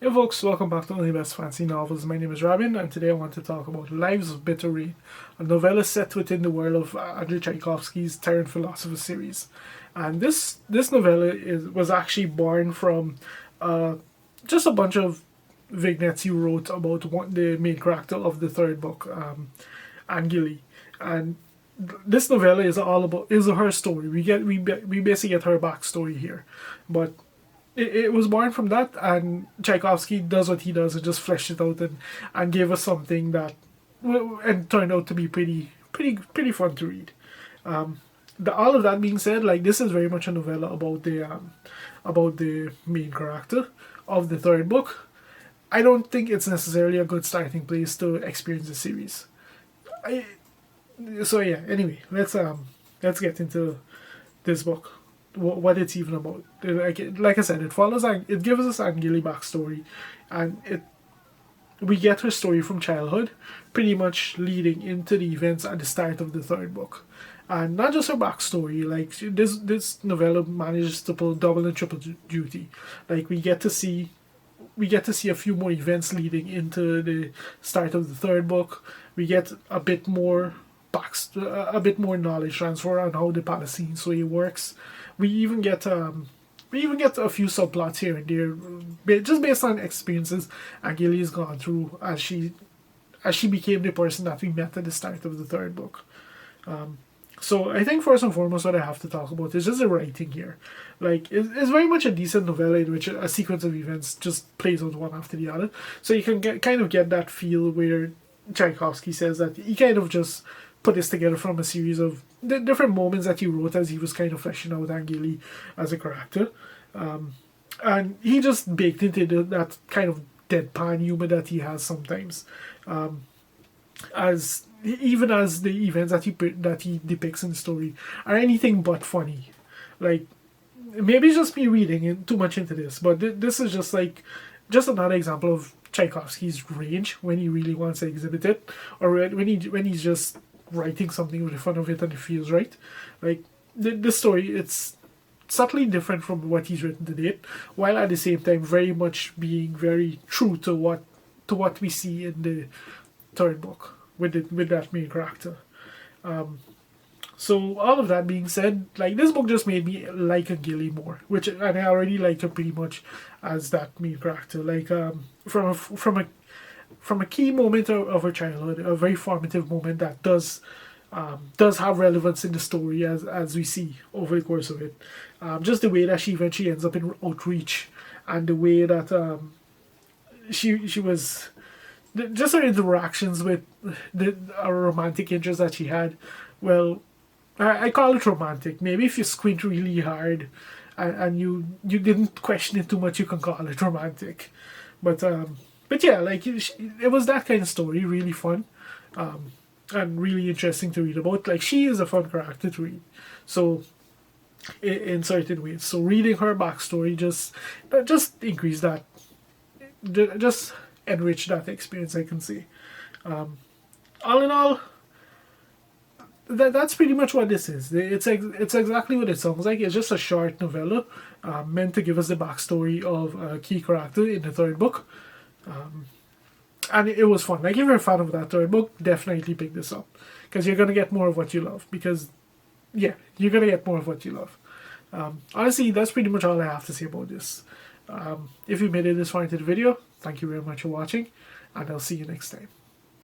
Hey folks, welcome back to Only Best Fancy Novels. My name is Robin, and today I want to talk about Lives of Bitter Rain, a novella set within the world of Andrei Tchaikovsky's Tyrant Philosopher series. And this novella was actually born from just a bunch of vignettes he wrote about the main character of the third book, Angeli. And this novella is her story. We basically get her backstory here, but it was born from that, and Tchaikovsky does what he does and just fleshed it out and gave us something that and turned out to be pretty fun to read. All of that being said, like, this is very much a novella about the main character of the third book. I don't think it's necessarily a good starting place to experience the series. So yeah. Anyway, let's get into this book. What it's even about. Like I said, it gives us Angeli backstory, and we get her story from childhood, pretty much leading into the events at the start of the third book, and not just her backstory. Like, this novella manages to pull double and triple duty. Like, we get to see a few more events leading into the start of the third book. We get a bit more knowledge transfer on how the Palestinian story works. We even get a few subplots here and there, just based on experiences Angeli has gone through as she became the person that we met at the start of the third book. So I think first and foremost, what I have to talk about is just the writing here. Like, it's very much a decent novella in which a sequence of events just plays out one after the other. So you can get that feel where Tchaikovsky says that he kind of just put this together from a series of different moments that he wrote as he was kind of fleshing out Angeli as a character. And he just baked into that kind of deadpan humor that he has sometimes. Even as the events that he depicts in the story are anything but funny. Like, maybe it's just me reading too much into this, but this is just another example of Tchaikovsky's range when he really wants to exhibit it, or when he's just writing something with the fun of it and it feels right. Like, this story, it's subtly different from what he's written to date, while at the same time very much being very true to what we see in the third book with that main character. So all of that being said, like, this book just made me like Angeli more, and I already liked her pretty much as that main character. Like, from a key moment of her childhood, a very formative moment that does have relevance in the story as we see over the course of it. Just the way that she eventually ends up in outreach, and the way that she was, just her interactions with the romantic interest that she had. Well, I call it romantic. Maybe if you squint really hard and you didn't question it too much, you can call it romantic. But yeah, like, it was that kind of story, really fun, and really interesting to read about. Like, she is a fun character to read, so in certain ways. So reading her backstory just increased that, just enrich that experience, I can say. All in all, that's pretty much what this is. It's exactly what it sounds like. It's just a short novella, meant to give us the backstory of a key character in the third book. And it was fun. Like, if you're a fan of that third book, definitely pick this up, because you're gonna get more of what you love. Because, yeah, you're gonna get more of what you love. Honestly, that's pretty much all I have to say about this. If you made it this far into the video, thank you very much for watching, and I'll see you next time.